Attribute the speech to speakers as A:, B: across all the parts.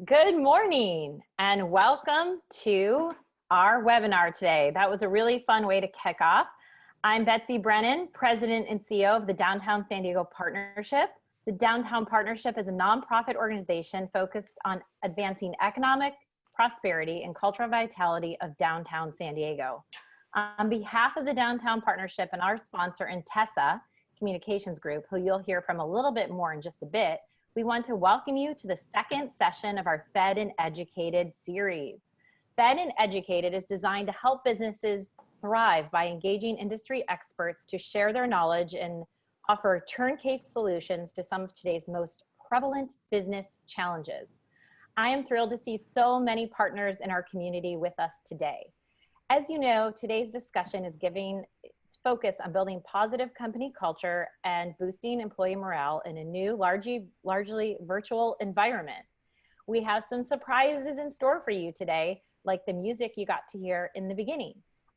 A: Good morning and welcome to our webinar today. That was a really fun way to kick off. I'm Betsy Brennan, President and CEO of the Downtown San Diego Partnership. The Downtown Partnership is a nonprofit organization focused on advancing economic prosperity and cultural vitality of downtown San Diego. On behalf of the Downtown Partnership and our sponsor, Intesa Communications Group, who you'll hear from a little bit more in just a bit, we want to welcome you to the second session of our Fed and Educated series. Fed and Educated is designed to help businesses thrive by engaging industry experts to share their knowledge and offer turnkey solutions to some of today's most prevalent business challenges. I am thrilled to see so many partners in our community with us today. As you know, today's discussion is giving focus on building positive company culture and boosting employee morale in a new, largely virtual environment. We have some surprises in store for you today, like the music you got to hear in the beginning.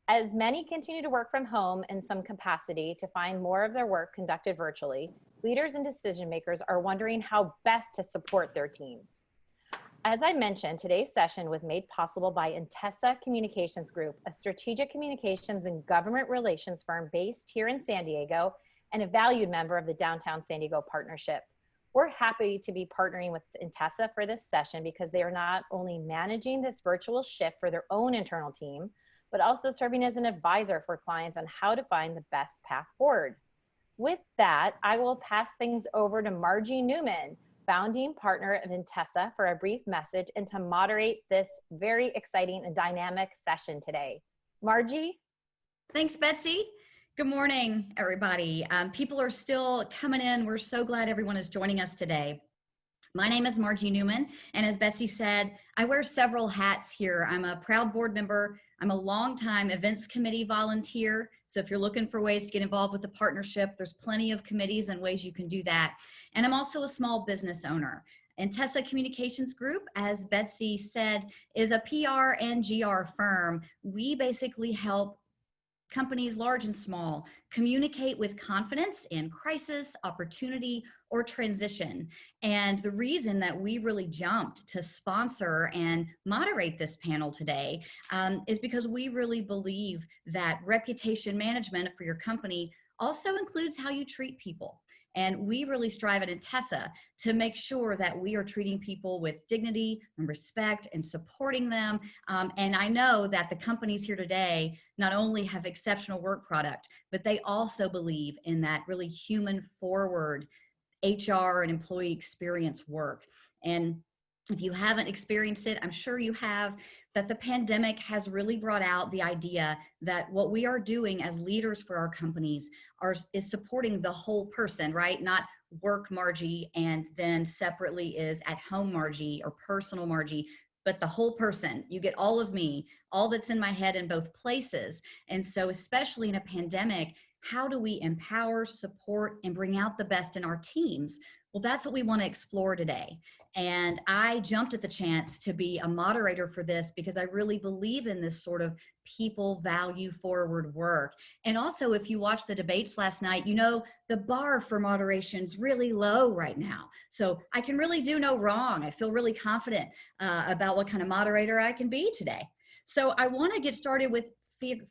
A: As many continue to work from home in some capacity to find more of their work conducted virtually, leaders and decision makers are wondering how best to support their teams. As I mentioned, today's session was made possible by Intesa Communications Group, a strategic communications and government relations firm based here in San Diego and a valued member of the Downtown San Diego Partnership. We're happy to be partnering with Intesa for this session because they are not only managing this virtual shift for their own internal team, but also serving as an advisor for clients on how to find the best path forward. With that, I will pass things over to Margie Newman, founding partner of Intesa, for a brief message and to moderate this very exciting and dynamic session today. Margie?
B: Thanks, Betsy. Good morning, everybody. People are still coming in. We're so glad everyone is joining us today. My name is Margie Newman, and as Betsy said, I wear several hats here. I'm a proud board member. I'm a longtime events committee volunteer. So if you're looking for ways to get involved with the partnership, there's plenty of committees and ways you can do that. And I'm also a small business owner. Intesa Communications Group, as Betsy said, is a PR and GR firm. We basically help companies large and small communicate with confidence in crisis, opportunity, or transition. And the reason that we really jumped to sponsor and moderate this panel today is because we really believe that reputation management for your company also includes how you treat people. And we really strive at Intesa to make sure that we are treating people with dignity and respect and supporting them. And I know that the companies here today not only have exceptional work product, but they also believe in that really human forward HR and employee experience work. And if you haven't experienced it, I'm sure you have, that the pandemic has really brought out the idea that what we are doing as leaders for our companies is supporting the whole person, right? Not work Margie and then separately is at home Margie or personal Margie, but the whole person. You get all of me, all that's in my head in both places. And so especially in a pandemic, how do we empower, support, and bring out the best in our teams? Well, that's what we want to explore today. And I jumped at the chance to be a moderator for this because I really believe in this sort of people value forward work. And also, if you watched the debates last night, you know the bar for moderation is really low right now. So I can really do no wrong. I feel really confident about what kind of moderator I can be today. So I want to get started with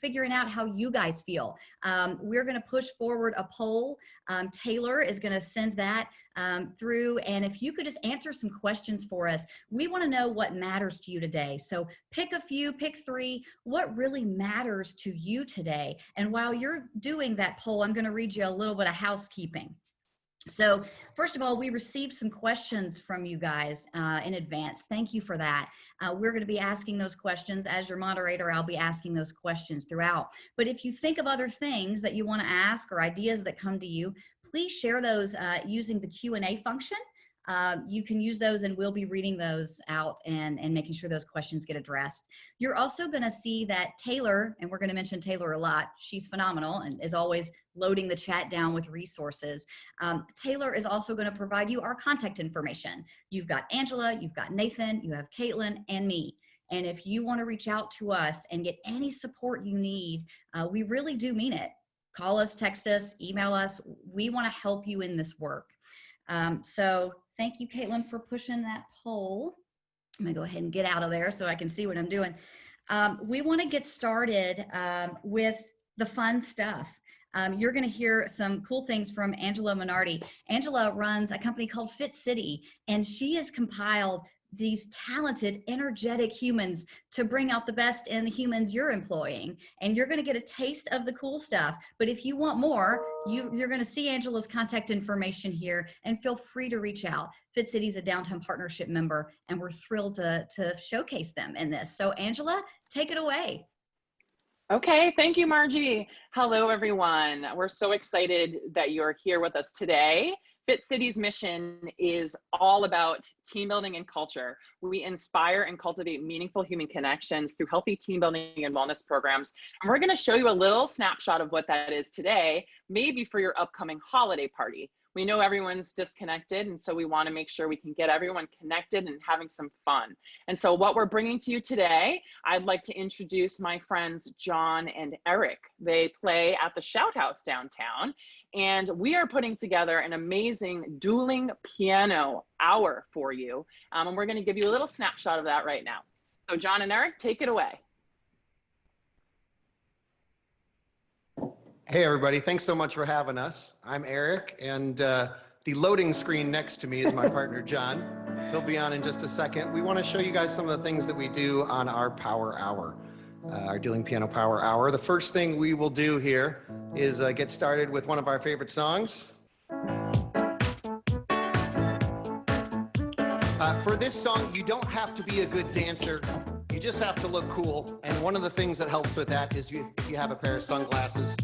B: figuring out how you guys feel. We're going to push forward a poll. Taylor is going to send that through. And if you could just answer some questions for us, we want to know what matters to you today. So pick a few, pick three, what really matters to you today. And while you're doing that poll, I'm going to read you a little bit of housekeeping. So first of all, we received some questions from you guys in advance. Thank you for that. We're going to be asking those questions. As your moderator, I'll be asking those questions throughout. But if you think of other things that you want to ask or ideas that come to you, please share those using the Q&A function. You can use those and we'll be reading those out and making sure those questions get addressed. You're also going to see that Taylor, and we're going to mention Taylor a lot, she's phenomenal and is always loading the chat down with resources. Taylor is also going to provide you our contact information. You've got Angela, you've got Nathan, you have Kaitlin, and me. And if you want to reach out to us and get any support you need, we really do mean it. Call us, text us, email us. We want to help you in this work. So thank you, Kaitlin, for pushing that poll. I'm gonna go ahead and get out of there so I can see what I'm doing. We want to get started with the fun stuff. You're going to hear some cool things from Angela Minardi. Angela runs a company called Fit City, and she has compiled these talented, energetic humans to bring out the best in the humans you're employing. And you're going to get a taste of the cool stuff. But if you want more, you're going to see Angela's contact information here, and feel free to reach out. Fit City is a downtown partnership member, and we're thrilled to showcase them in this. So Angela, take it away.
C: Okay, thank you, Margie. Hello, everyone. We're so excited that you're here with us today. Fit City's mission is all about team building and culture. We inspire and cultivate meaningful human connections through healthy team building and wellness programs. And we're going to show you a little snapshot of what that is today, maybe for your upcoming holiday party. We know everyone's disconnected, and so we want to make sure we can get everyone connected and having some fun. And so what we're bringing to you today, I'd like to introduce my friends John and Eric. They play at the Shout House downtown, and we are putting together an amazing dueling piano hour for you. And we're going to give you a little snapshot of that right now. So John and Eric, take it away.
D: Hey everybody, thanks so much for having us. I'm Eric, and the loading screen next to me is my partner John. He'll be on in just a second. We want to show you guys some of the things that we do on our Power Hour, our Dueling Piano Power Hour. The first thing we will do here is get started with one of our favorite songs. For this song, you don't have to be a good dancer. You just have to look cool. And one of the things that helps with that is if you have a pair of sunglasses,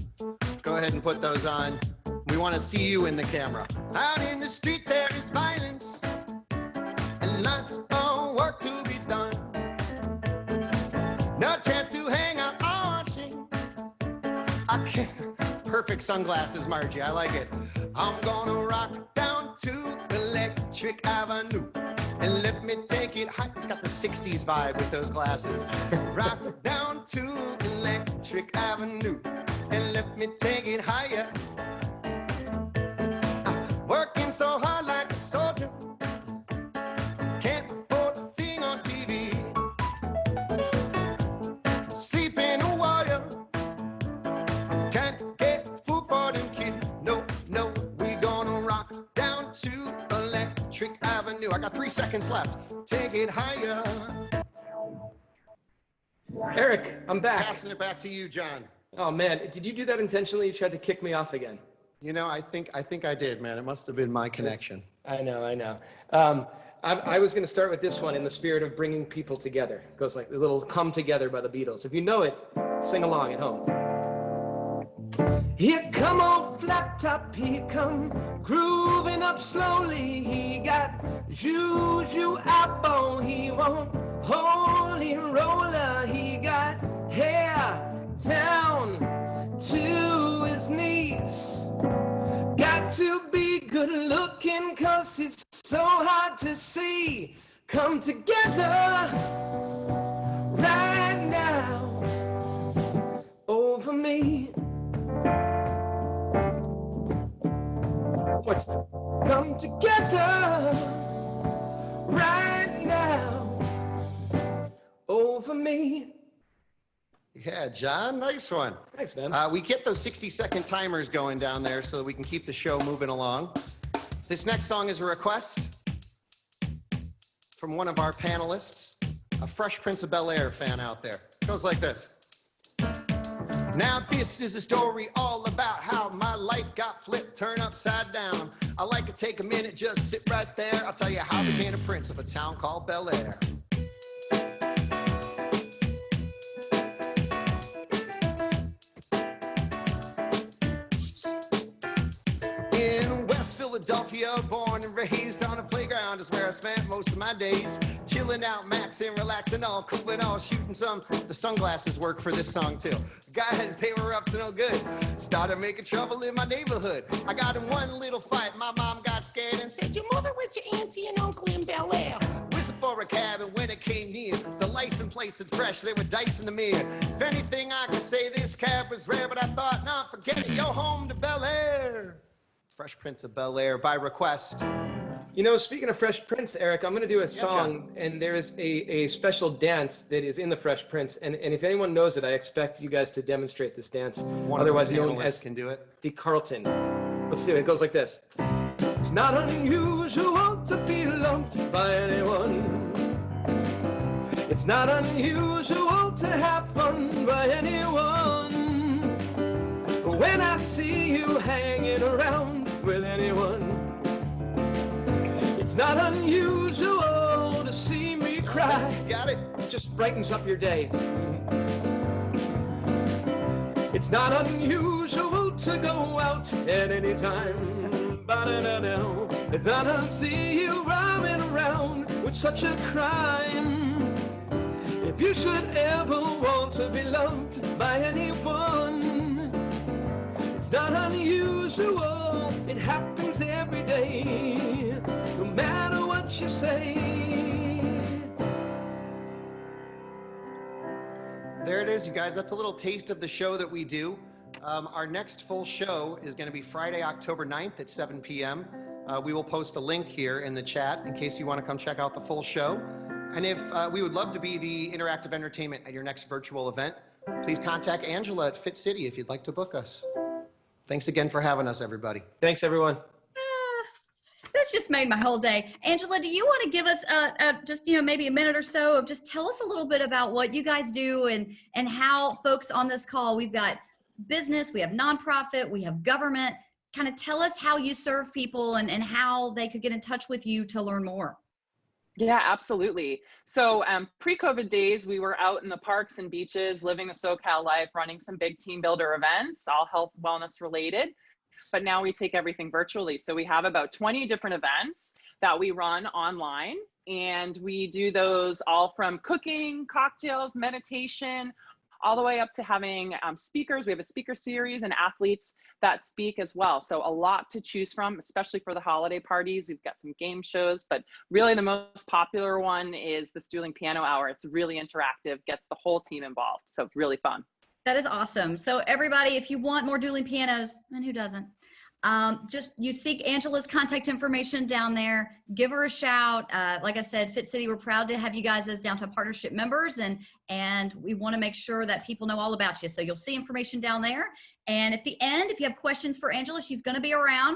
D: go ahead and put those on. We want to see you in the camera. Out in the street there is violence and lots of work to be done. No chance to hang out watching. I can't. Perfect sunglasses, Margie. I like it. I'm gonna rock down to Electric Avenue and let me take it high. It's got the 60s vibe with those glasses. Rock down to Electric Avenue and let me take it higher. Working so hard like a soldier, can't afford a thing on TV. Sleeping a warrior, can't get food for them kids. No, no, we gonna rock down to Electric Avenue. I got 3 seconds left. Take it higher.
E: Eric, I'm back.
D: Passing it back to you, John.
E: Oh man, did you do that intentionally? You tried to kick me off again.
D: You know, I think I did, man. It must have been my connection.
E: I know. I was going to start with this one in the spirit of bringing people together. It goes like the little "Come Together" by the Beatles. If you know it, sing along at home. Here come old flat top, he come grooving up slowly. He got juju apple, he won't holy roller. He got hair down to his knees. Got to be good looking, cause it's so hard to see. Come together right now over me. What's come together right now over me.
D: Yeah, John, nice one.
E: Thanks, man.
D: We get those 60-second timers going down there so that we can keep the show moving along. This next song is a request from one of our panelists, a Fresh Prince of Bel-Air fan out there. It goes like this. Now this is a story all about how my life got flipped, turned upside down. I like to take a minute, just sit right there. I'll tell you how I became a prince of a town called Bel-Air. Philadelphia, born and raised on a playground is where I spent most of my days. Chilling out, maxing, relaxing, all cool and all, shooting some. The sunglasses work for this song too. Guys, they were up to no good. Started making trouble in my neighborhood. I got in one little fight. My mom got scared and said, "You're moving with your auntie and uncle in Bel-Air." Whistled for a cab, and when it came near, the license plate was fresh. They were dicing the mirror. If anything, I could say this cab was rare, but I thought, nah, forget it. Yo, home to Bel-Air. Fresh Prince of Bel-Air by request.
E: You know, speaking of Fresh Prince, Eric, I'm going to do a song, and there is a special dance that is in the Fresh Prince. And if anyone knows it, I expect you guys to demonstrate this dance, otherwise known as
D: can do it.
E: the Carlton. Let's do it. It goes like this. It's not unusual to be loved by anyone. It's not unusual to have fun by anyone. But when I see you hanging around with anyone, it's not unusual to see me cry.
D: Got it.
E: It just brightens up your day. It's not unusual to go out at any time. Ba-da-da-da. It's not to see you roaming around with such a crime. If you should ever want to be loved by anyone, it's not unusual. It happens every day, no matter what you say.
D: There it is, you guys. That's a little taste of the show that we do. Our next full show is going to be Friday, October 9th at 7 p.m. We will post a link here in the chat in case you want to come check out the full show. And if we would love to be the interactive entertainment at your next virtual event, please contact Angela at Fit City if you'd like to book us. Thanks again for having us, everybody.
E: Thanks, everyone.
B: This just made my whole day. Angela, do you want to give us just, maybe a minute or so of just tell us a little bit about what you guys do and how folks on this call, we've got business, we have nonprofit, we have government, kind of tell us how you serve people and how they could get in touch with you to learn more.
C: Yeah, absolutely. So pre-COVID days, we were out in the parks and beaches, living the SoCal life, running some big team builder events, all health, wellness related. But now we take everything virtually. So we have about 20 different events that we run online, and we do those all from cooking, cocktails, meditation, all the way up to having speakers. We have a speaker series and athletes that speak as well. So a lot to choose from, especially for the holiday parties. We've got some game shows, but really the most popular one is this dueling piano hour. It's really interactive, gets the whole team involved. So really fun.
B: That is awesome. So everybody, if you want more dueling pianos, and who doesn't, just you seek Angela's contact information down there, give her a shout. Like I said, Fit City, we're proud to have you guys as Downtown Partnership members, and we want to make sure that people know all about you. So you'll see information down there. And at the end, if you have questions for Angela, she's going to be around.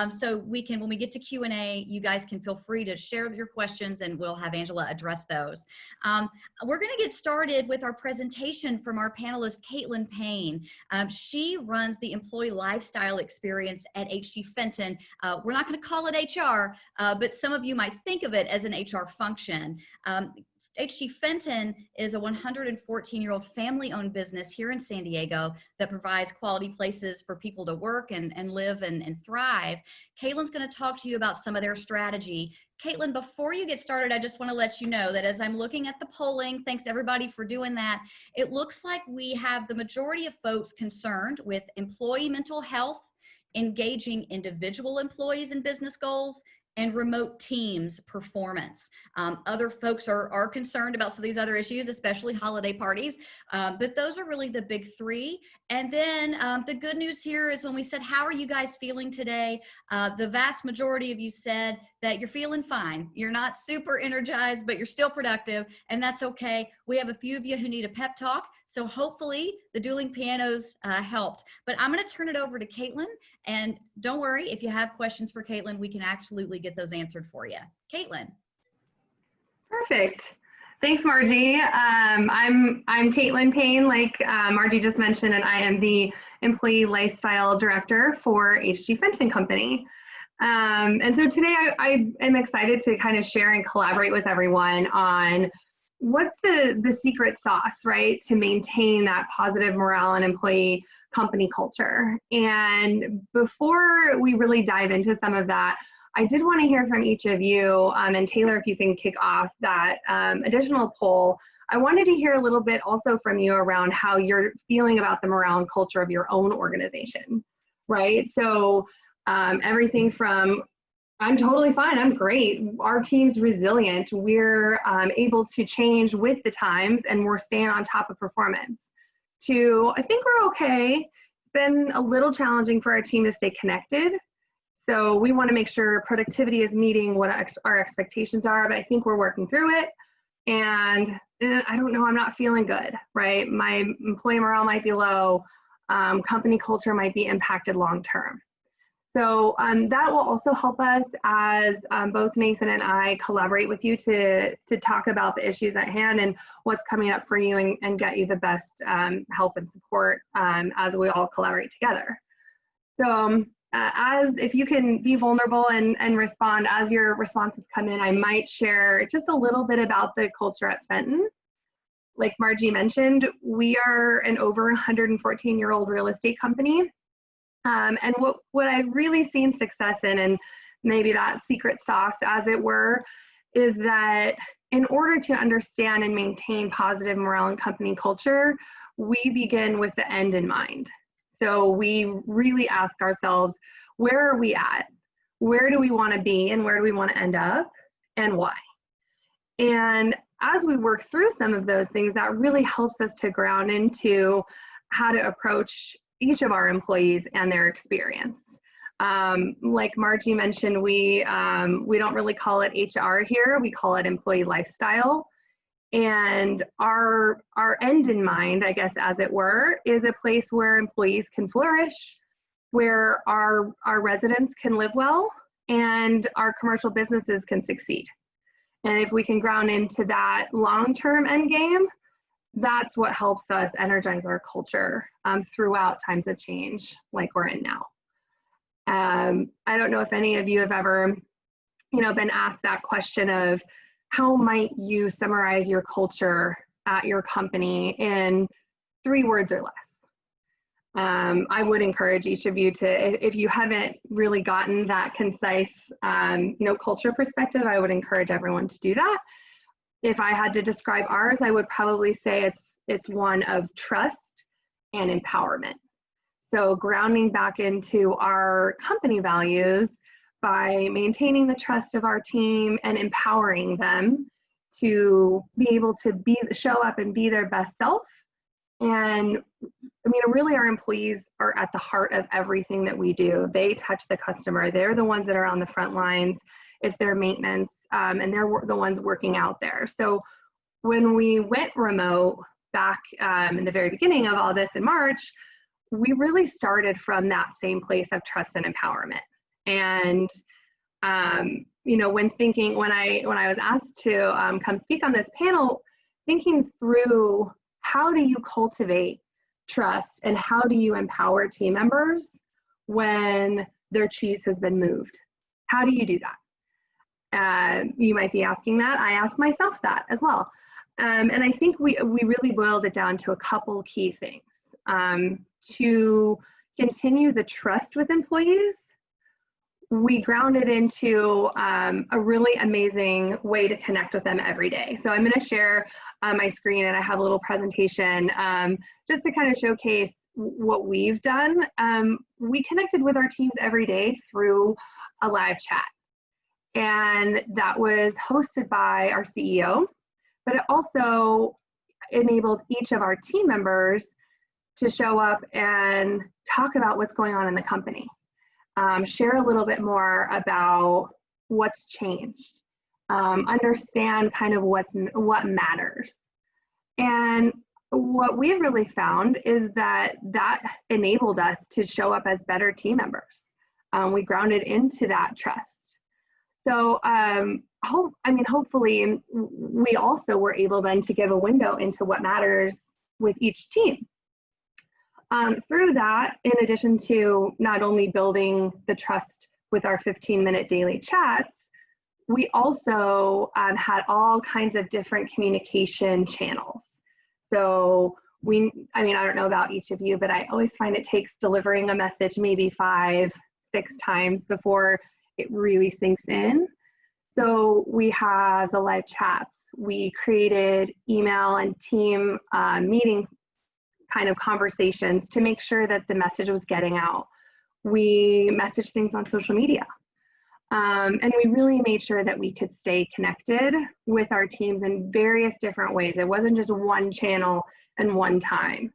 B: So we can, when we get to Q&A, you guys can feel free to share your questions and we'll have Angela address those. We're going to get started with our presentation from our panelist, Caitlin Payne. She runs the employee lifestyle experience at HG Fenton. We're not going to call it HR, but some of you might think of it as an HR function. HG Fenton is a 114-year-old family-owned business here in San Diego that provides quality places for people to work and live and thrive. Caitlin's going to talk to you about some of their strategy. Caitlin, before you get started, I just want to let you know that as I'm looking at the polling, thanks everybody for doing that, it looks like we have the majority of folks concerned with employee mental health, engaging individual employees in business goals, and remote teams performance. Other folks are concerned about some of these other issues, especially holiday parties, but those are really the big three. And then the good news here is when we said, how are you guys feeling today? The vast majority of you said that you're feeling fine. You're not super energized, but you're still productive, and that's okay. We have a few of you who need a pep talk, so hopefully the dueling pianos helped. But I'm gonna turn it over to Caitlin, and don't worry, if you have questions for Caitlin, we can absolutely get those answered for you. Caitlin.
F: Perfect. Thanks, Margie. I'm Caitlin Payne, like Margie just mentioned, and I am the Employee Lifestyle Director for HG Fenton Company. And so today I am excited to kind of share and collaborate with everyone on what's the secret sauce, right, to maintain that positive morale and employee company culture. And before we really dive into some of that, I did want to hear from each of you, and Taylor, if you can kick off that additional poll. I wanted to hear a little bit also from you around how you're feeling about the morale and culture of your own organization, right? So everything from, I'm totally fine, I'm great, our team's resilient, we're able to change with the times and we're staying on top of performance, to I think we're okay, it's been a little challenging for our team to stay connected. So we want to make sure productivity is meeting what our expectations are, but I think we're working through it. And I don't know, I'm not feeling good, right? My employee morale might be low. Company culture might be impacted long-term. So that will also help us as both Nathan and I collaborate with you to talk about the issues at hand and what's coming up for you and get you the best help and support as we all collaborate together. So as if you can be vulnerable and respond as your responses come in, I might share just a little bit about the culture at Fenton. Like Margie mentioned, we are an over 114-year-old real estate company. And what I've really seen success in, and maybe that secret sauce as it were, is that in order to understand and maintain positive morale and company culture, we begin with the end in mind. So we really ask ourselves, where are we at? Where do we want to be and where do we want to end up and why? And as we work through some of those things, that really helps us to ground into how to approach each of our employees and their experience. Like Margie mentioned, we don't really call it HR here, we call it employee lifestyle. And our end in mind, I guess, as it were, is a place where employees can flourish, where our residents can live well, and our commercial businesses can succeed. And if we can ground into that long-term end game, that's what helps us energize our culture throughout times of change like we're in now. I don't know if any of you have ever, been asked that question of how might you summarize your culture at your company in 3 words or less. I would encourage each of you to, if you haven't really gotten that concise, culture perspective, I would encourage everyone to do that. If I had to describe ours, I would probably say it's one of trust and empowerment. So grounding back into our company values by maintaining the trust of our team and empowering them to be able to show up and be their best self. And really our employees are at the heart of everything that we do. They touch the customer. They're the ones that are on the front lines if they're maintenance, and they're the ones working out there. So when we went remote back in the very beginning of all this in March, we really started from that same place of trust and empowerment. And when I was asked to come speak on this panel, thinking through how do you cultivate trust and how do you empower team members when their cheese has been moved? How do you do that? You might be asking that. I asked myself that as well. And I think we really boiled it down to a couple key things. To continue the trust with employees, we grounded into a really amazing way to connect with them every day. So I'm going to share my screen, and I have a little presentation just to kind of showcase what we've done. We connected with our teams every day through a live chat. And that was hosted by our CEO, but it also enabled each of our team members to show up and talk about what's going on in the company, share a little bit more about what's changed, understand kind of what matters. And what we've really found is that enabled us to show up as better team members. We grounded into that trust. So, hopefully we also were able then to give a window into what matters with each team. Through that, in addition to not only building the trust with our 15-minute daily chats, we also had all kinds of different communication channels. So I don't know about each of you, but I always find it takes delivering a message maybe 5-6 times before it really sinks in. So we have the live chats. We created email and team meeting kind of conversations to make sure that the message was getting out. We messaged things on social media. And we really made sure that we could stay connected with our teams in various different ways. It wasn't just one channel and one time.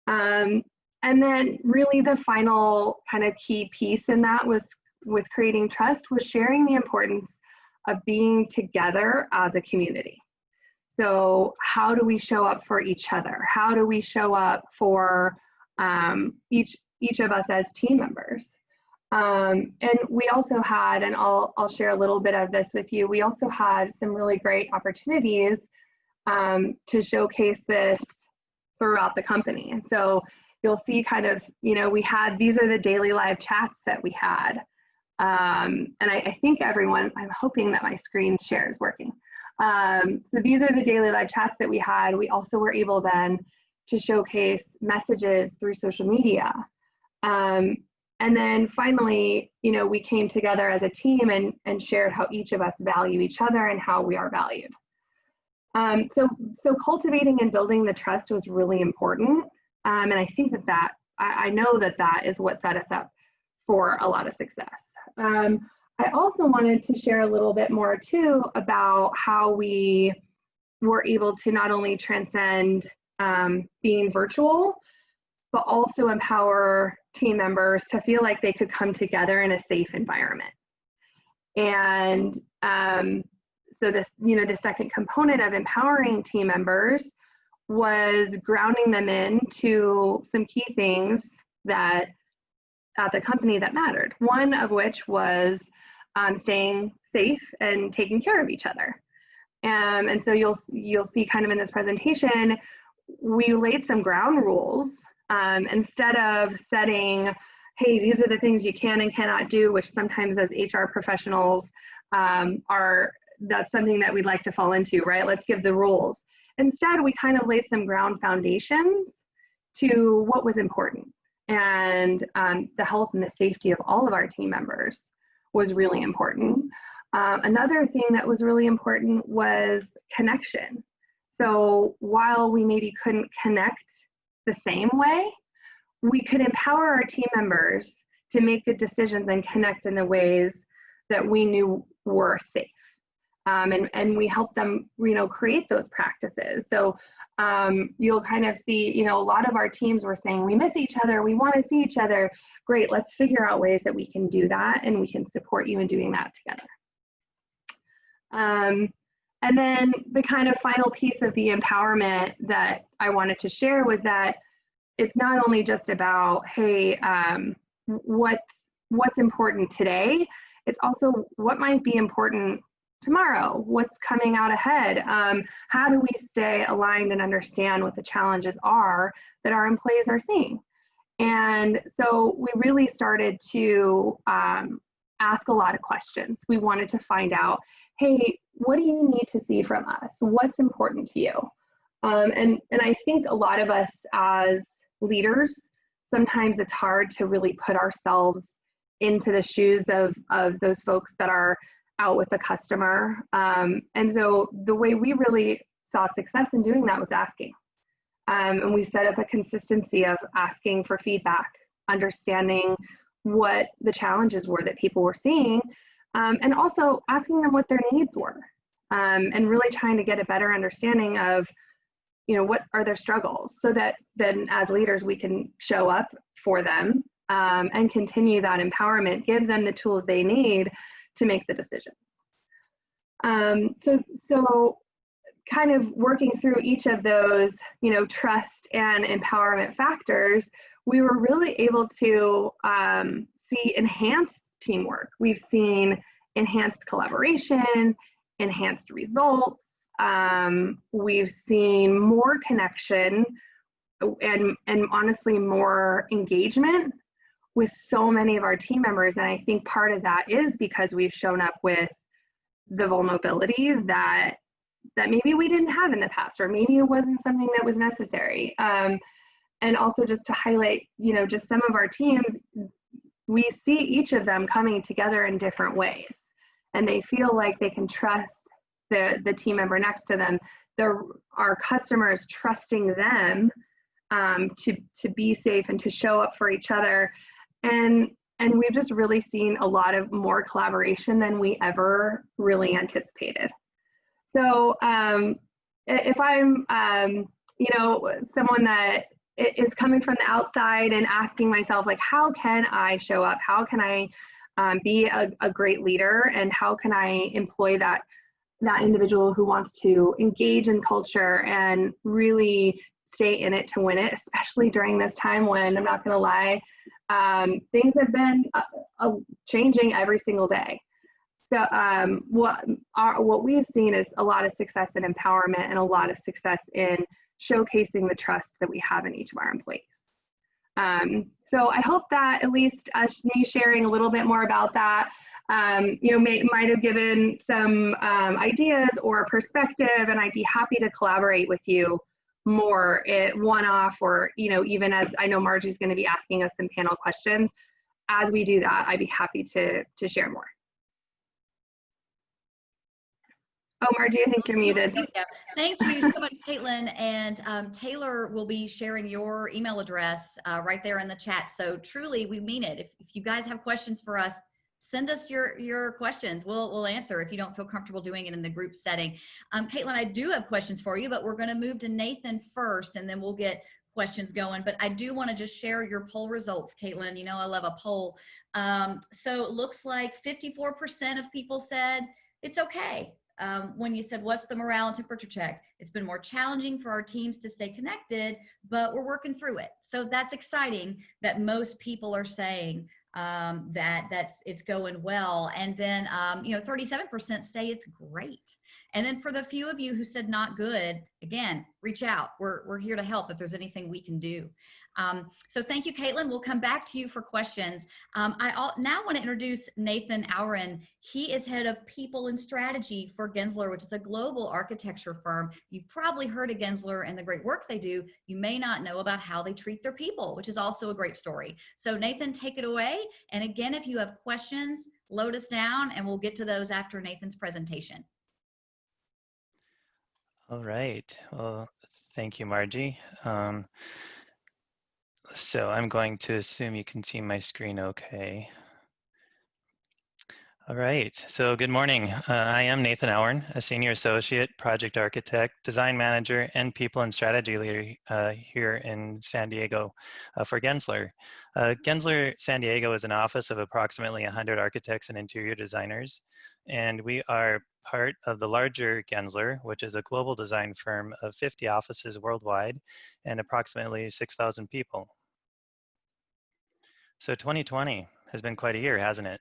F: And then really the final kind of key piece in that was with creating trust was sharing the importance of being together as a community. So how do we show up for each other? How do we show up for each of us as team members? And we also had, and I'll share a little bit of this with you, we also had some really great opportunities to showcase this throughout the company. And so you'll see kind of, these are the daily live chats that we had. And I think everyone, I'm hoping that my screen share is working. So these are the daily live chats that we had. We also were able then to showcase messages through social media. And then finally, we came together as a team and shared how each of us value each other and how we are valued. So cultivating and building the trust was really important. And I think that I know that is what set us up for a lot of success. I also wanted to share a little bit more too about how we were able to not only transcend being virtual, but also empower team members to feel like they could come together in a safe environment. And so this, the second component of empowering team members was grounding them into some key things that at the company that mattered. One of which was staying safe and taking care of each other. And so you'll see kind of in this presentation, we laid some ground rules instead of setting, hey, these are the things you can and cannot do, which sometimes as HR professionals that's something that we'd like to fall into, right? Let's give the rules. Instead, we kind of laid some ground foundations to what was important. And the health and the safety of all of our team members was really important. Another thing that was really important was connection. So while we maybe couldn't connect the same way, we could empower our team members to make good decisions and connect in the ways that we knew were safe. And we helped them, create those practices. So you'll kind of see, a lot of our teams were saying, we miss each other, we want to see each other. Great, let's figure out ways that we can do that, and we can support you in doing that together. And then the kind of final piece of the empowerment that I wanted to share was that it's not only just about, hey, what's important today, it's also what might be important tomorrow, what's coming out ahead. How do we stay aligned and understand what the challenges are that our employees are seeing? And so we really started to ask a lot of questions. We wanted to find out, hey, what do you need to see from us? What's important to you? And I think a lot of us as leaders, sometimes it's hard to really put ourselves into the shoes of those folks that are out with the customer. And so the way we really saw success in doing that was asking. And we set up a consistency of asking for feedback, understanding what the challenges were that people were seeing, and also asking them what their needs were, and really trying to get a better understanding of, what are their struggles, so that then as leaders we can show up for them and continue that empowerment, give them the tools they need to make the decisions. So kind of working through each of those, trust and empowerment factors, we were really able to see enhanced teamwork. We've seen enhanced collaboration, enhanced results. We've seen more connection and honestly more engagement with so many of our team members. And I think part of that is because we've shown up with the vulnerability that maybe we didn't have in the past, or maybe it wasn't something that was necessary. And also just to highlight, just some of our teams, we see each of them coming together in different ways, and they feel like they can trust the team member next to them. Our customers trusting them to be safe and to show up for each other. And we've just really seen a lot of more collaboration than we ever really anticipated. So if I'm, someone that is coming from the outside and asking myself, like, how can I show up? How can I be a great leader, and how can I employ that individual who wants to engage in culture and really stay in it to win it, especially during this time when, I'm not going to lie, things have been changing every single day. So what we've seen is a lot of success in empowerment and a lot of success in showcasing the trust that we have in each of our employees. So I hope that at least me sharing a little bit more about that, might have given some ideas or perspective, and I'd be happy to collaborate with you more one-off, or, even as I know Margie's going to be asking us some panel questions. As we do that, I'd be happy to share more. Oh, Margie, I think you're muted.
B: Thank you so much, Caitlin. And Taylor will be sharing your email address right there in the chat. So truly, we mean it. If you guys have questions for us, send us your questions. We'll answer if you don't feel comfortable doing it in the group setting. Caitlin, I do have questions for you, but we're going to move to Nathan first, and then we'll get questions going. But I do want to just share your poll results, Caitlin. I love a poll. So it looks like 54% of people said it's okay. When you said, what's the morale and temperature check? It's been more challenging for our teams to stay connected, but we're working through it. So that's exciting that most people are saying that it's going well. And then, 37% say it's great. And then for the few of you who said not good, again, reach out. We're here to help if there's anything we can do. So thank you, Caitlin. We'll come back to you for questions. I now want to introduce Nathan Ouren. He is head of people and strategy for Gensler, which is a global architecture firm. You've probably heard of Gensler and the great work they do. You may not know about how they treat their people, which is also a great story. So Nathan, take it away. And again, if you have questions, load us down and we'll get to those after Nathan's presentation.
G: All right. Well, thank you, Margie. So I'm going to assume you can see my screen okay. All right, so good morning. I am Nathan Ouren, a senior associate, project architect, design manager, and people and strategy leader here in San Diego for Gensler. Gensler San Diego is an office of approximately 100 architects and interior designers, and we are part of the larger Gensler, which is a global design firm of 50 offices worldwide and approximately 6,000 people. So 2020 has been quite a year, hasn't it?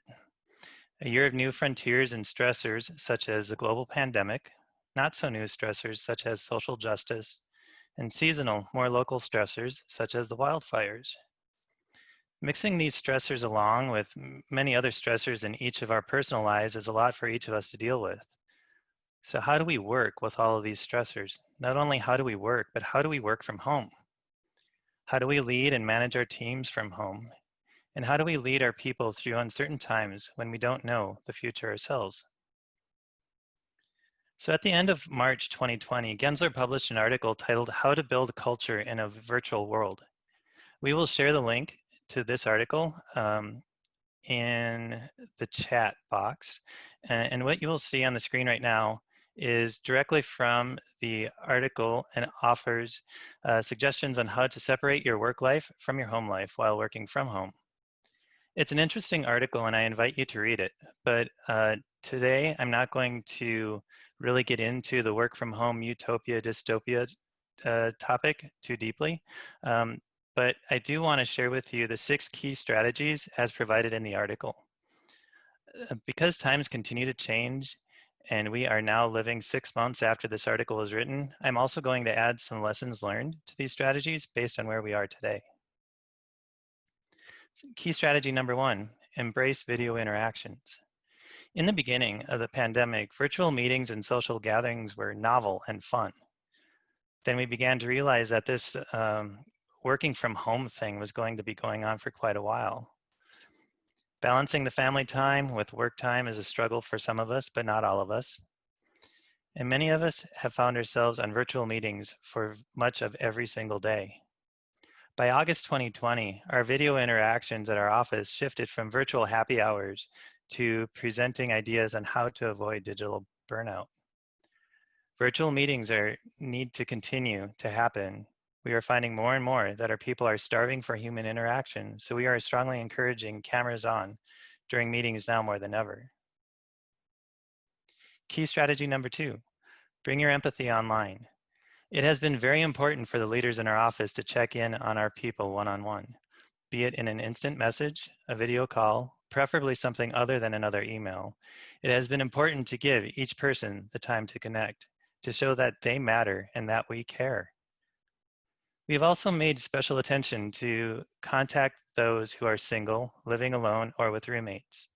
G: A year of new frontiers and stressors such as the global pandemic, not so new stressors such as social justice, and seasonal, more local stressors such as the wildfires. Mixing these stressors along with many other stressors in each of our personal lives is a lot for each of us to deal with. So how do we work with all of these stressors? Not only how do we work, but how do we work from home? How do we lead and manage our teams from home? And how do we lead our people through uncertain times when we don't know the future ourselves? So at the end of March 2020, Gensler published an article titled How to Build Culture in a Virtual World. We will share the link to this article in the chat box. And what you will see on the screen right now is directly from the article and offers suggestions on how to separate your work life from your home life while working from home. It's an interesting article and I invite you to read it, but today I'm not going to really get into the work from home utopia, dystopia topic too deeply, but I do want to share with you the 6 key strategies as provided in the article. Because times continue to change and we are now living 6 months after this article was written, I'm also going to add some lessons learned to these strategies based on where we are today. Key strategy number 1, embrace video interactions. In the beginning of the pandemic, virtual meetings and social gatherings were novel and fun. Then we began to realize that this working from home thing was going to be going on for quite a while. Balancing the family time with work time is a struggle for some of us, but not all of us. And many of us have found ourselves on virtual meetings for much of every single day. By August 2020, our video interactions at our office shifted from virtual happy hours to presenting ideas on how to avoid digital burnout. Virtual meetings need to continue to happen. We are finding more and more that our people are starving for human interaction, so we are strongly encouraging cameras on during meetings now more than ever. Key strategy number 2, bring your empathy online. It has been very important for the leaders in our office to check in on our people one-on-one, be it in an instant message, a video call, preferably something other than another email. It has been important to give each person the time to connect, to show that they matter and that we care. We have also made special attention to contact those who are single, living alone, or with roommates.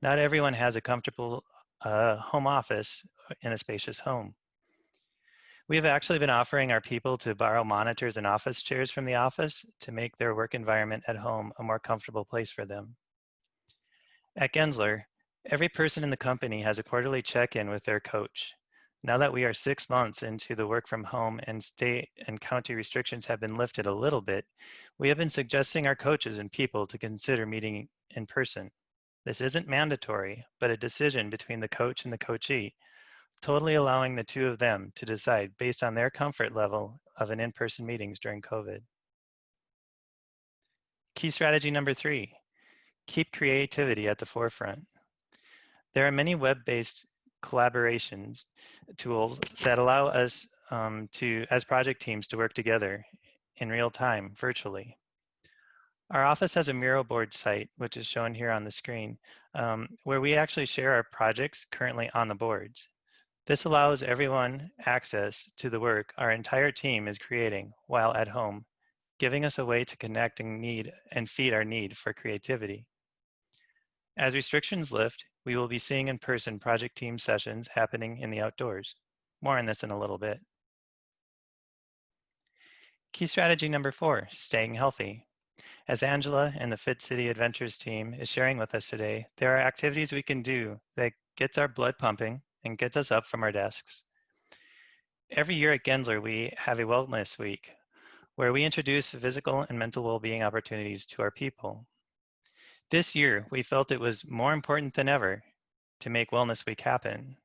G: Not everyone has a comfortable home office in a spacious home. We have actually been offering our people to borrow monitors and office chairs from the office to make their work environment at home a more comfortable place for them. At Gensler, every person in the company has a quarterly check-in with their coach. Now that we are 6 months into the work from home and state and county restrictions have been lifted a little bit, we have been suggesting our coaches and people to consider meeting in person. This isn't mandatory, but a decision between the coach and the coachee, totally allowing the two of them to decide based on their comfort level of an in-person meetings during COVID. Key strategy number 3, keep creativity at the forefront. There are many web-based collaborations tools that allow us as project teams to work together in real time, virtually. Our office has a mural board site, which is shown here on the screen, where we actually share our projects currently on the boards. This allows everyone access to the work our entire team is creating while at home, giving us a way to connect and feed our need for creativity. As restrictions lift, we will be seeing in-person project team sessions happening in the outdoors. More on this in a little bit. Key strategy number 4, staying healthy. As Angela and the Fit City Adventures team is sharing with us today, there are activities we can do that gets our blood pumping and gets us up from our desks. Every year at Gensler, we have a wellness week where we introduce physical and mental well-being opportunities to our people. This year, we felt it was more important than ever to make Wellness Week happen.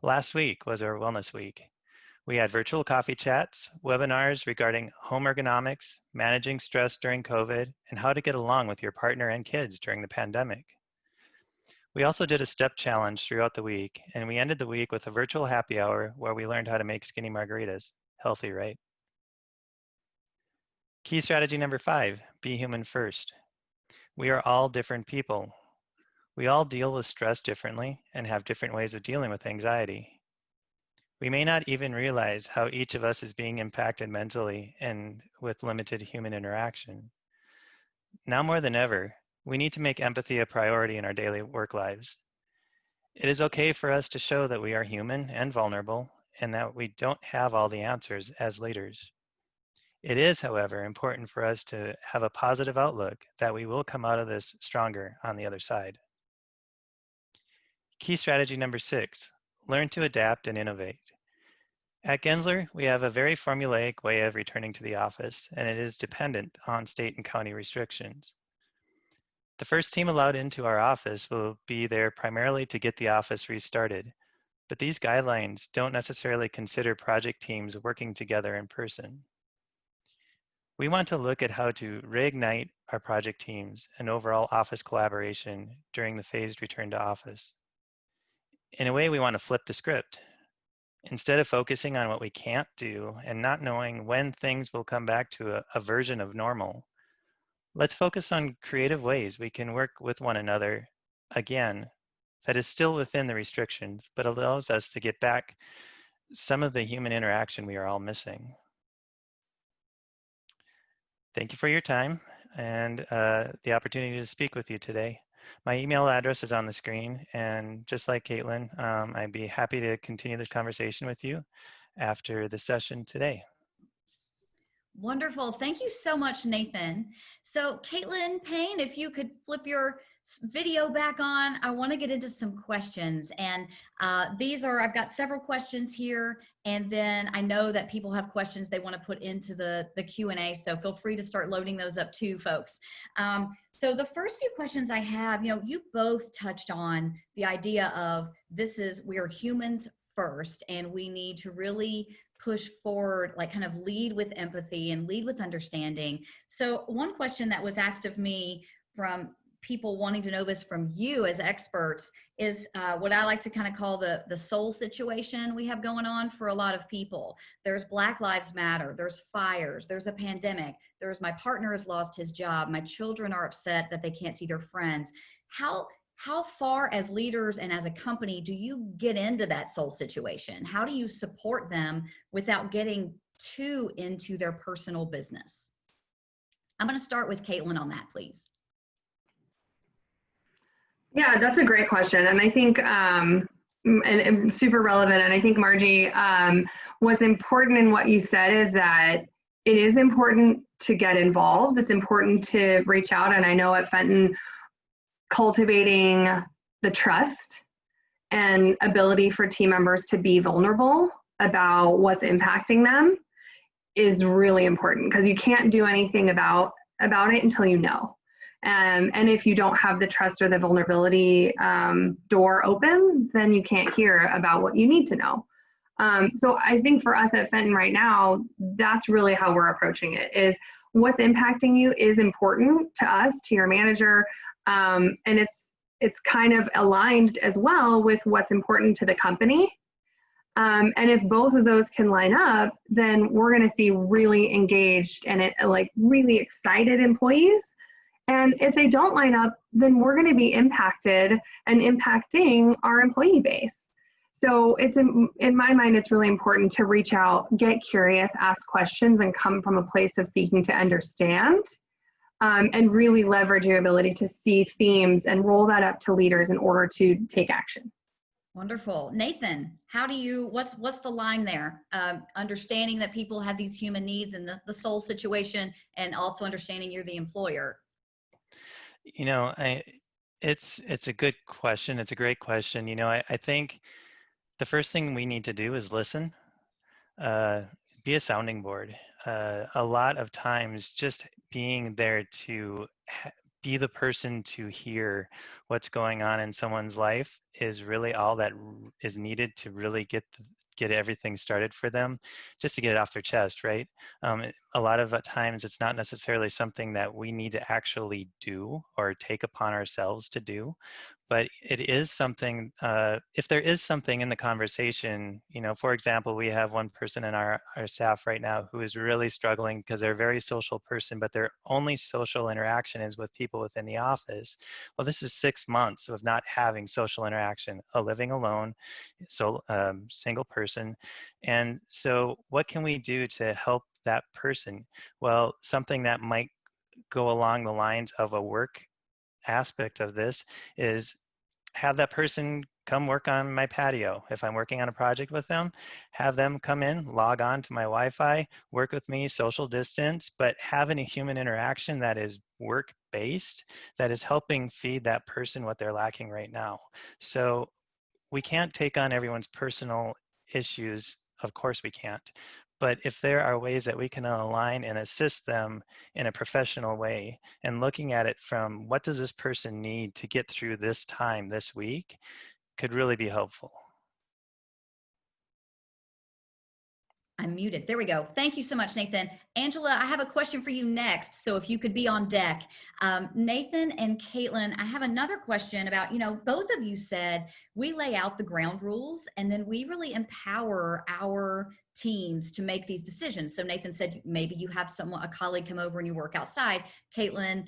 G: Last week was our Wellness Week. We had virtual coffee chats, webinars regarding home ergonomics, managing stress during COVID, and how to get along with your partner and kids during the pandemic. We also did a step challenge throughout the week, and we ended the week with a virtual happy hour where we learned how to make skinny margaritas. Healthy, right? Key strategy number 5, be human first. We are all different people. We all deal with stress differently and have different ways of dealing with anxiety. We may not even realize how each of us is being impacted mentally and with limited human interaction. Now more than ever, we need to make empathy a priority in our daily work lives. It is okay for us to show that we are human and vulnerable and that we don't have all the answers as leaders. It is, however, important for us to have a positive outlook that we will come out of this stronger on the other side. Key strategy number 6, learn to adapt and innovate. At Gensler, we have a very formulaic way of returning to the office, and it is dependent on state and county restrictions. The first team allowed into our office will be there primarily to get the office restarted, but these guidelines don't necessarily consider project teams working together in person. We want to look at how to reignite our project teams and overall office collaboration during the phased return to office. In a way, we want to flip the script. Instead of focusing on what we can't do and not knowing when things will come back to a version of normal, let's focus on creative ways we can work with one another again that is still within the restrictions, but allows us to get back some of the human interaction we are all missing. Thank you for your time and the opportunity to speak with you today. My email address is on the screen, and just like Caitlin, I'd be happy to continue this conversation with you after the session today.
B: Wonderful. Thank you so much, Nathan. So Caitlin Payne, if you could flip your video back on, I want to get into some questions. And I've got several questions here. And then I know that people have questions they want to put into the Q&A. So feel free to start loading those up too, folks. So the first few questions I have, you both touched on the idea of we are humans first, and we need to really push forward, like kind of lead with empathy and lead with understanding. So one question that was asked of me from people wanting to know this from you as experts is what I like to kind of call the soul situation we have going on for a lot of people. There's Black Lives Matter, there's fires, there's a pandemic, there's my partner has lost his job, my children are upset that they can't see their friends. How far as leaders and as a company do you get into that soul situation? How do you support them without getting too into their personal business? I'm going to start with Kaitlin on that, please.
F: Yeah, that's a great question. And I think, and super relevant. And I think, Margie, what's important in what you said is that it is important to get involved. It's important to reach out. And I know at Fenton, cultivating the trust and ability for team members to be vulnerable about what's impacting them is really important, because you can't do anything about it until you know. And if you don't have the trust or the vulnerability door open, then you can't hear about what you need to know. So I think for us at Fenton right now, that's really how we're approaching it, is what's impacting you is important to us, to your manager, and it's kind of aligned as well with what's important to the company. And if both of those can line up, then we're going to see really engaged and really excited employees. And if they don't line up, then we're going to be impacted and impacting our employee base. So it's in my mind, it's really important to reach out, get curious, ask questions, and come from a place of seeking to understand, and really leverage your ability to see themes and roll that up to leaders in order to take action.
B: Wonderful. Nathan, how do you, what's the line there? Understanding that people have these human needs and the soul situation, and also understanding you're the employer.
G: You know, it's a good question. It's a great question. You know, I think the first thing we need to do is listen, be a sounding board. A lot of times just being there to be the person to hear what's going on in someone's life is really all that is needed to really get everything started for them, just to get it off their chest, right? A lot of times it's not necessarily something that we need to actually do or take upon ourselves to do, but it is something, if there is something in the conversation, you know, for example, we have one person in our staff right now who is really struggling because they're a very social person, but their only social interaction is with people within the office. Well, this is 6 months of not having social interaction, living alone, so single person. And so what can we do to help that person? Well, something that might go along the lines of a work aspect of this is have that person come work on my patio. If I'm working on a project with them, have them come in, log on to my Wi-Fi, work with me, social distance, but having a human interaction that is work-based, that is helping feed that person what they're lacking right now. So we can't take on everyone's personal issues. Of course we can't. But if there are ways that we can align and assist them in a professional way, and looking at it from what does this person need to get through this time this week, could really be helpful.
B: I'm muted. There we go. Thank you so much, Nathan. Angela, I have a question for you next. So if you could be on deck. Nathan and Kaitlin, I have another question about, you know, both of you said we lay out the ground rules and then we really empower our teams to make these decisions. So Nathan said maybe you have a colleague come over and you work outside. Kaitlin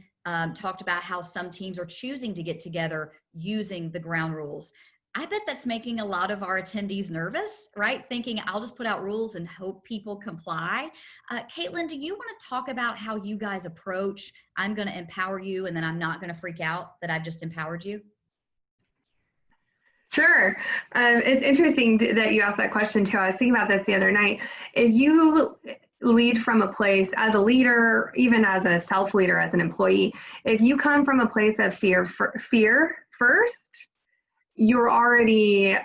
B: talked about how some teams are choosing to get together using the ground rules. I bet that's making a lot of our attendees nervous, right? Thinking I'll just put out rules and hope people comply. Kaitlin, do you want to talk about how you guys approach, I'm going to empower you and then I'm not going to freak out that I've just empowered you?
F: Sure. It's interesting that you asked that question too. I was thinking about this the other night. If you lead from a place as a leader, even as a self-leader, as an employee, if you come from a place of fear first, you're already,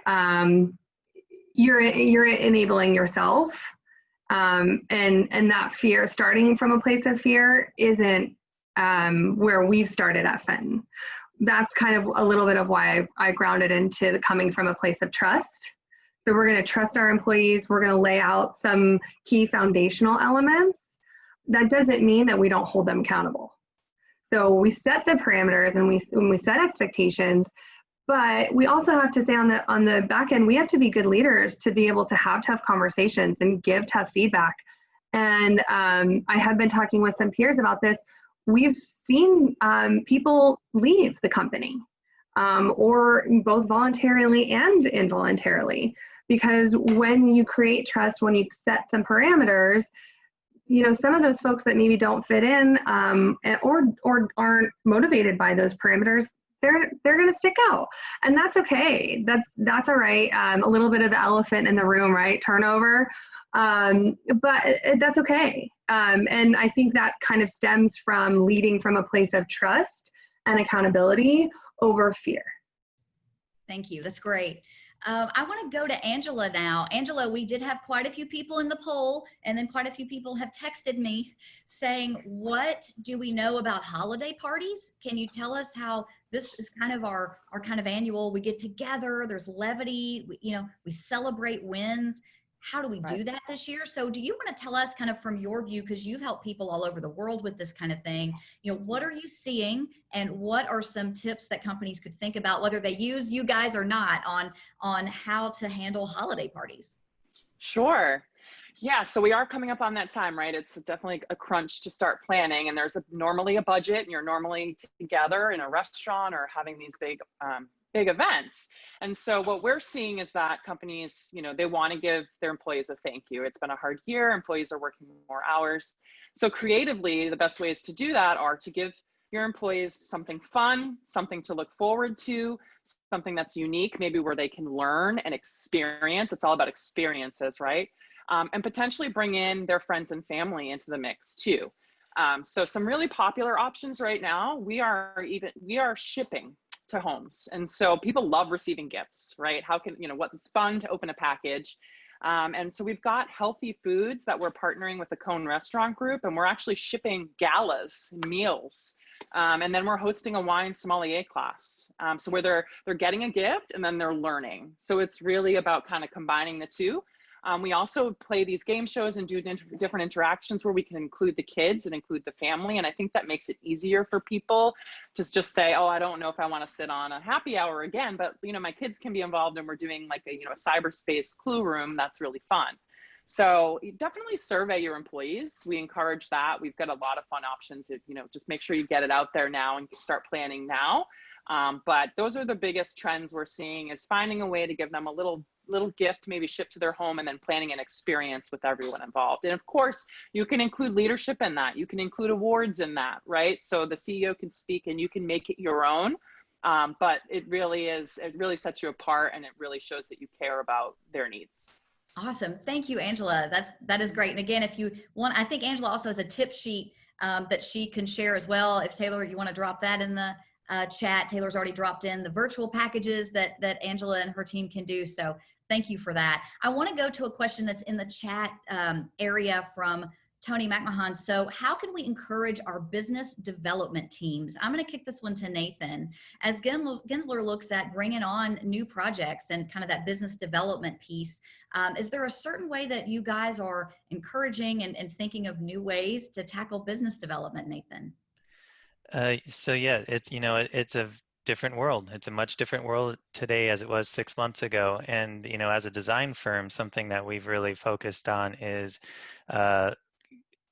F: you're enabling yourself. And that fear, starting from a place of fear, isn't where we've started at Fenton. That's kind of a little bit of why I grounded into the coming from a place of trust. So we're going to trust our employees. We're going to lay out some key foundational elements. That doesn't mean that we don't hold them accountable. So we set the parameters and we set expectations, but we also have to say on the back end, we have to be good leaders to be able to have tough conversations and give tough feedback. And I have been talking with some peers about this. We've seen people leave the company, or both voluntarily and involuntarily, because when you create trust, when you set some parameters, some of those folks that maybe don't fit in, or aren't motivated by those parameters, they're going to stick out, and that's okay. That's all right. A little bit of the elephant in the room, right? Turnover, but that's okay. And I think that kind of stems from leading from a place of trust and accountability over fear.
B: Thank you. That's great. I want to go to Angela now. Angela, we did have quite a few people in the poll, and then quite a few people have texted me saying, what do we know about holiday parties? Can you tell us how this is kind of our kind of annual, we get together, there's levity, we celebrate wins. How do we do that this year? So do you want to tell us kind of from your view, because you've helped people all over the world with this kind of thing, what are you seeing and what are some tips that companies could think about, whether they use you guys or not, on how to handle holiday parties?
C: Sure. Yeah, so we are coming up on that time, right? It's definitely a crunch to start planning, and there's normally a budget, and you're normally together in a restaurant or having these big events. And so what we're seeing is that companies, they want to give their employees a thank you. It's been a hard year. Employees are working more hours. So creatively, the best ways to do that are to give your employees something fun, something to look forward to, something that's unique, maybe where they can learn and experience. It's all about experiences, right? And potentially bring in their friends and family into the mix too. So some really popular options right now, we are shipping to homes. And so people love receiving gifts, right? What's fun to open a package. And so we've got healthy foods that we're partnering with the Cone Restaurant Group, and we're actually shipping galas, meals. And then we're hosting a wine sommelier class. So where they're getting a gift and then they're learning. So it's really about kind of combining the two. We also play these game shows and do different interactions where we can include the kids and include the family. And I think that makes it easier for people to just say, oh, I don't know if I want to sit on a happy hour again, but my kids can be involved, and we're doing like a cyberspace clue room. That's really fun. So definitely survey your employees. We encourage that. We've got a lot of fun options. Just make sure you get it out there now and start planning now. But those are the biggest trends we're seeing, is finding a way to give them a little gift, maybe shipped to their home, and then planning an experience with everyone involved. And of course, you can include leadership in that. You can include awards in that, right? So the CEO can speak and you can make it your own. But it really sets you apart, and it really shows that you care about their needs.
B: Awesome. Thank you, Angela. That is great. And again, if you want, I think Angela also has a tip sheet that she can share as well. If Taylor, you want to drop that in the chat. Taylor's already dropped in the virtual packages that Angela and her team can do. So thank you for that. I want to go to a question that's in the chat area from Tony McMahon. So how can we encourage our business development teams? I'm going to kick this one to Nathan. As Gensler looks at bringing on new projects and kind of that business development piece, is there a certain way that you guys are encouraging and thinking of new ways to tackle business development, Nathan?
G: So yeah, it's a different world. It's a much different world today as it was 6 months ago. And, as a design firm, something that we've really focused on is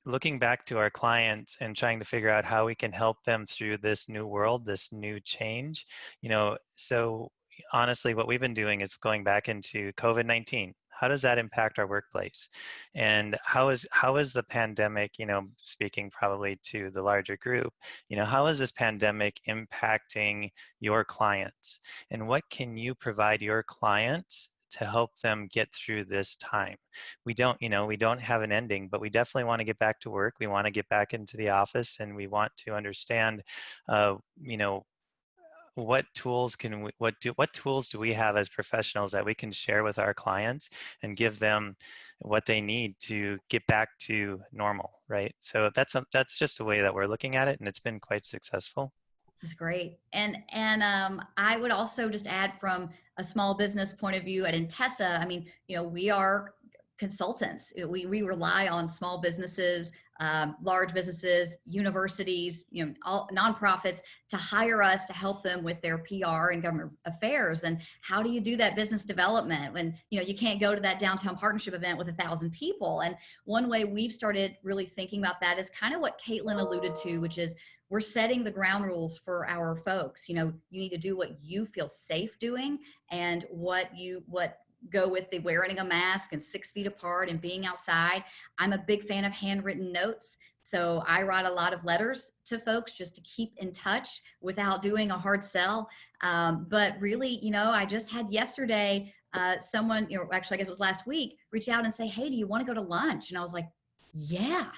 G: looking back to our clients and trying to figure out how we can help them through this new world, this new change. So honestly, what we've been doing is going back into COVID-19. How does that impact our workplace? And how is the pandemic, speaking probably to the larger group, how is this pandemic impacting your clients? And what can you provide your clients to help them get through this time? We don't have an ending, but we definitely want to get back to work. We want to get back into the office, and we want to understand, what tools do we have as professionals that we can share with our clients and give them what they need to get back to normal, right? So that's just a way that we're looking at it, and it's been quite successful.
B: That's great. And I would also just add, from a small business point of view at Intesa, we are consultants. We rely on small businesses large businesses, universities, all nonprofits to hire us to help them with their PR and government affairs. And how do you do that business development when, you can't go to that downtown partnership event with 1,000 people? And one way we've started really thinking about that is kind of what Caitlin alluded to, which is we're setting the ground rules for our folks. You need to do what you feel safe doing, and what go with the wearing a mask and 6 feet apart and being outside. I'm a big fan of handwritten notes. So I write a lot of letters to folks just to keep in touch without doing a hard sell. But really, I just had yesterday, someone, actually, I guess it was last week, reach out and say, hey, do you want to go to lunch? And I was like, yeah.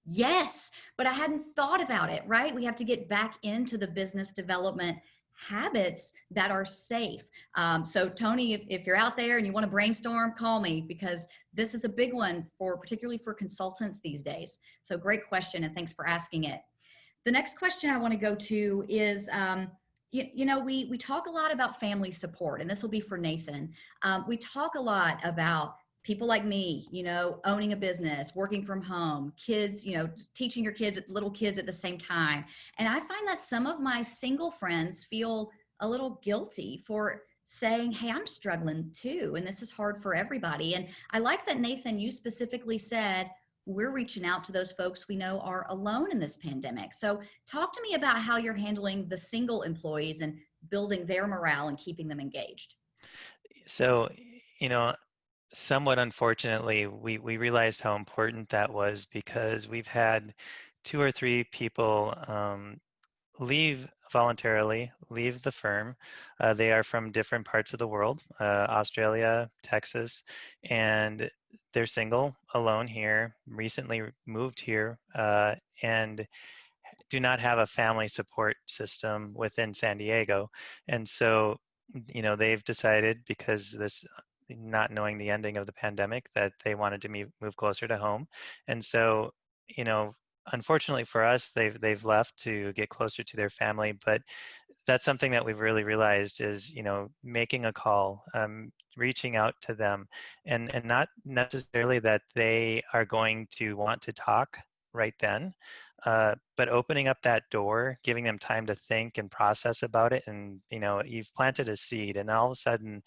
B: Yes, but I hadn't thought about it, right? We have to get back into the business development habits that are safe. So Tony, if you're out there and you want to brainstorm, call me, because this is a big one particularly for consultants these days. So great question, and thanks for asking it. The next question I want to go to is, we talk a lot about family support, and this will be for Nathan. We talk a lot about people like me, owning a business, working from home, kids, teaching your little kids at the same time. And I find that some of my single friends feel a little guilty for saying, hey, I'm struggling too, and this is hard for everybody. And I like that, Nathan, you specifically said, we're reaching out to those folks we know are alone in this pandemic. So talk to me about how you're handling the single employees and building their morale and keeping them engaged.
G: So, somewhat unfortunately, we realized how important that was, because we've had 2 or 3 people voluntarily leave the firm. They are from different parts of the world, Australia, Texas, and they're single, alone here, recently moved here, and do not have a family support system within San Diego. And so, they've decided, because not knowing the ending of the pandemic, that they wanted to move closer to home. And so, unfortunately for us, they've left to get closer to their family. But that's something that we've really realized is, making a call, reaching out to them, and not necessarily that they are going to want to talk right then, but opening up that door, giving them time to think and process about it. And, you've planted a seed, and all of a sudden,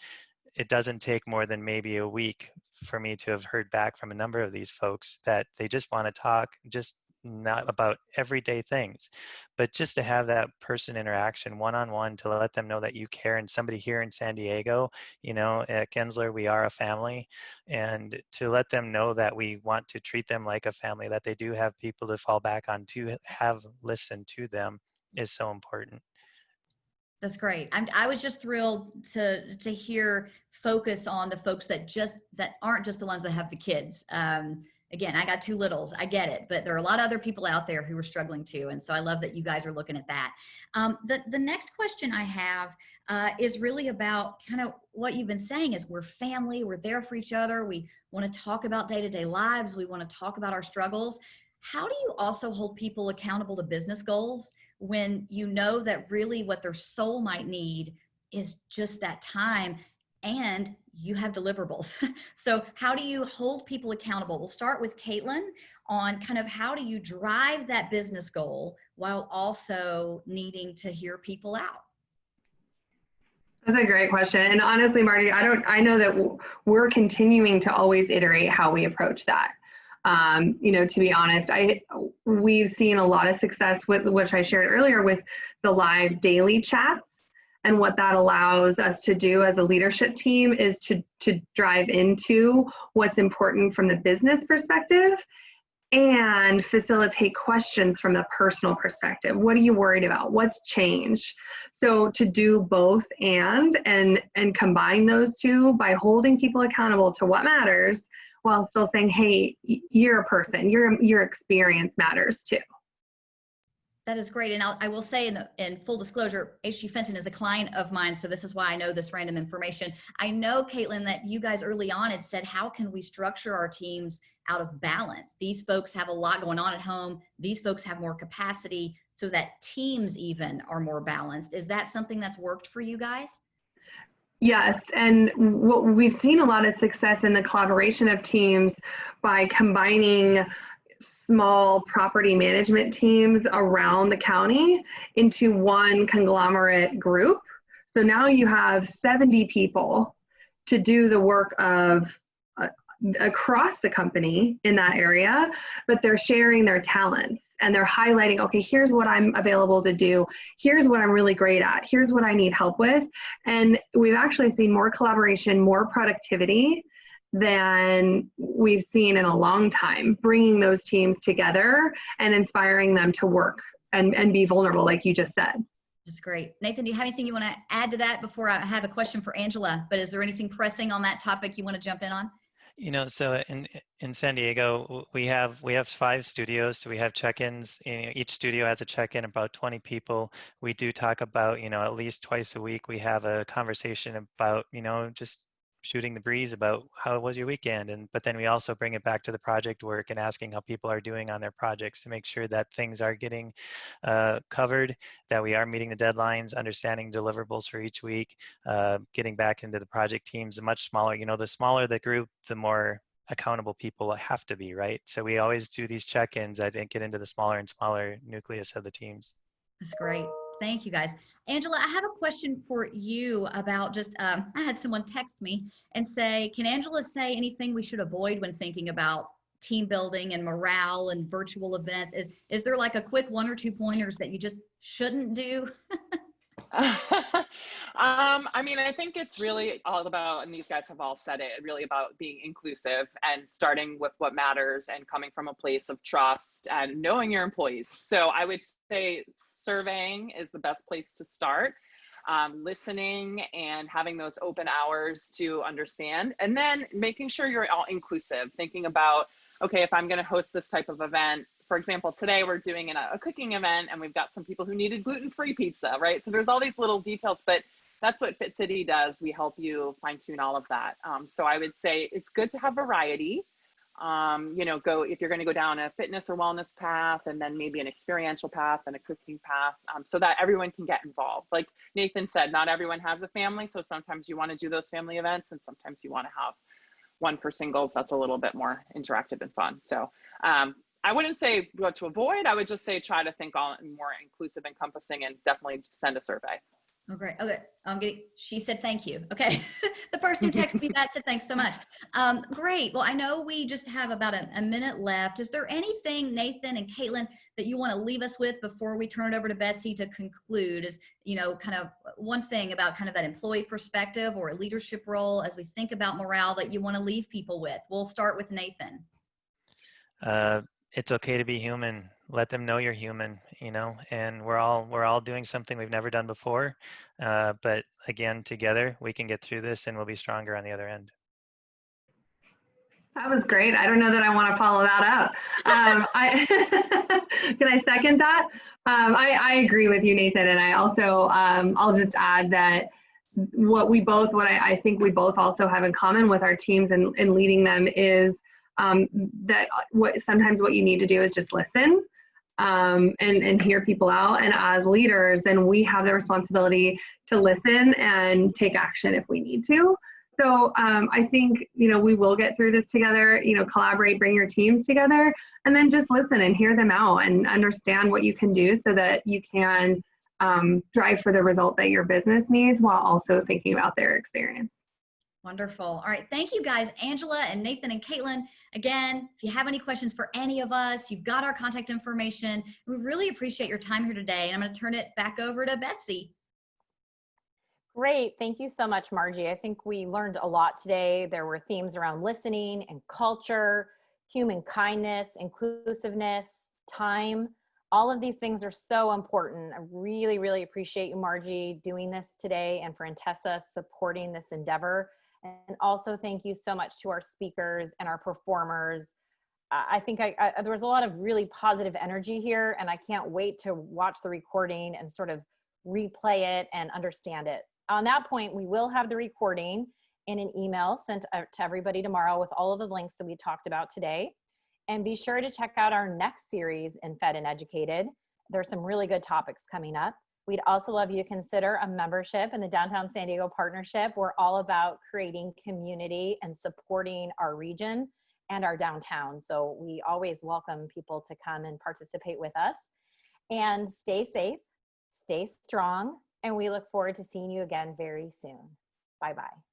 G: it doesn't take more than maybe a week for me to have heard back from a number of these folks that they just want to talk, just not about everyday things, but just to have that person interaction one-on-one, to let them know that you care. And somebody here in San Diego, at Gensler, we are a family, and to let them know that we want to treat them like a family, that they do have people to fall back on, to have listened to them, is so important.
B: That's great. I was just thrilled to hear focus on the folks that aren't just the ones that have the kids. Again, I got 2 littles. I get it, but there are a lot of other people out there who are struggling too. And so I love that you guys are looking at that. The next question I have is really about kind of what you've been saying is we're family, we're there for each other. We want to talk about day-to-day lives. We want to talk about our struggles. How do you also hold people accountable to business goals when you know that really what their soul might need is just that time, and you have deliverables? So how do you hold people accountable? We'll start with Kaitlin on kind of how do you drive that business goal while also needing to hear people out?
F: That's a great question. And honestly, Margie, I know that we're continuing to always iterate how we approach that. To be honest, we've seen a lot of success with, which I shared earlier, with the live daily chats. And what that allows us to do as a leadership team is to drive into what's important from the business perspective and facilitate questions from the personal perspective. What are you worried about? What's changed? So to do both and combine those two by holding people accountable to what matters, while still saying, hey, you're a person, your experience matters too.
B: That is great. And I will say in full disclosure, HG Fenton is a client of mine, so this is why I know this random information. I know, Kaitlin, that you guys early on had said, how can we structure our teams out of balance? These folks have a lot going on at home. These folks have more capacity so that teams even are more balanced. Is that something that's worked for you guys?
F: Yes, and we've seen a lot of success in the collaboration of teams by combining small property management teams around the county into one conglomerate group. So now you have 70 people to do the work of across the company in that area, but they're sharing their talents and they're highlighting, okay, here's what I'm available to do. Here's what I'm really great at. Here's what I need help with. And we've actually seen more collaboration, more productivity than we've seen in a long time, bringing those teams together and inspiring them to work and be vulnerable, like you just said.
B: That's great. Nathan, do you have anything you want to add to that before I have a question for Angela? But is there anything pressing on that topic you want to jump in on?
G: You know, so in San Diego, we have 5 studios. So we have check-ins. Each studio has a check-in, about 20 people. We do talk about, at least twice a week, we have a conversation about, just shooting the breeze about how was your weekend. But then we also bring it back to the project work and asking how people are doing on their projects to make sure that things are getting covered, that we are meeting the deadlines, understanding deliverables for each week, getting back into the project teams. Much smaller, the smaller the group, the more accountable people have to be, right? So we always do these check-ins. I didn't get into the smaller and smaller nucleus of the teams.
B: That's great. Thank you, guys. Angela, I have a question for you about just, I had someone text me and say, can Angela say anything we should avoid when thinking about team building and morale and virtual events? Is there like a quick 1 or 2 pointers that you just shouldn't do?
C: I think it's really all about, and these guys have all said it, really about being inclusive and starting with what matters and coming from a place of trust and knowing your employees. So I would say surveying is the best place to start. Listening and having those open hours to understand, and then making sure you're all inclusive, thinking about, okay, if I'm going to host this type of event, for example, today we're doing a cooking event and we've got some people who needed gluten-free pizza, right? So there's all these little details, but that's what Fit City does. We help you fine tune all of that. So I would say it's good to have variety. If you're going to go down a fitness or wellness path, and then maybe an experiential path and a cooking path, so that everyone can get involved. Like Nathan said, not everyone has a family. So sometimes you want to do those family events and sometimes you want to have one for singles. That's a little bit more interactive and fun. So, I wouldn't say what to avoid. I would just say try to think all more inclusive, encompassing, and definitely send a survey.
B: Oh, great. Okay. She said thank you. Okay. The person who texted me that said thanks so much. Great. Well, I know we just have about a minute left. Is there anything, Nathan and Kaitlin, that you want to leave us with before we turn it over to Betsy to conclude? Is, kind of one thing about kind of that employee perspective or a leadership role as we think about morale that you want to leave people with? We'll start with Nathan.
G: It's okay to be human. Let them know you're human, and we're all doing something we've never done before. But again, together we can get through this and we'll be stronger on the other end.
F: That was great. I don't know that I want to follow that up. Can I second that? I agree with you, Nathan. And I also, I'll just add that what I think we both also have in common with our teams and leading them is that sometimes what you need to do is just listen and hear people out. And as leaders, then we have the responsibility to listen and take action if we need to. So I think, we will get through this together, collaborate, bring your teams together, and then just listen and hear them out and understand what you can do so that you can drive for the result that your business needs while also thinking about their experience.
B: Wonderful. All right. Thank you guys, Angela and Nathan and Kaitlin. Again, if you have any questions for any of us, you've got our contact information. We really appreciate your time here today. And I'm going to turn it back over to Betsy.
A: Great. Thank you so much, Margie. I think we learned a lot today. There were themes around listening and culture, human kindness, inclusiveness, time. All of these things are so important. I really, really appreciate you, Margie, doing this today, and for Intesa supporting this endeavor. And also thank you so much to our speakers and our performers. I think there was a lot of really positive energy here, and I can't wait to watch the recording and sort of replay it and understand it. On that point, we will have the recording in an email sent out to everybody tomorrow with all of the links that we talked about today. And be sure to check out our next series in Fed and Educated. There's some really good topics coming up. We'd also love you to consider a membership in the Downtown San Diego Partnership. We're all about creating community and supporting our region. and our downtown. So we always welcome people to come and participate with us. And stay safe, stay strong, and we look forward to seeing you again very soon. Bye-bye.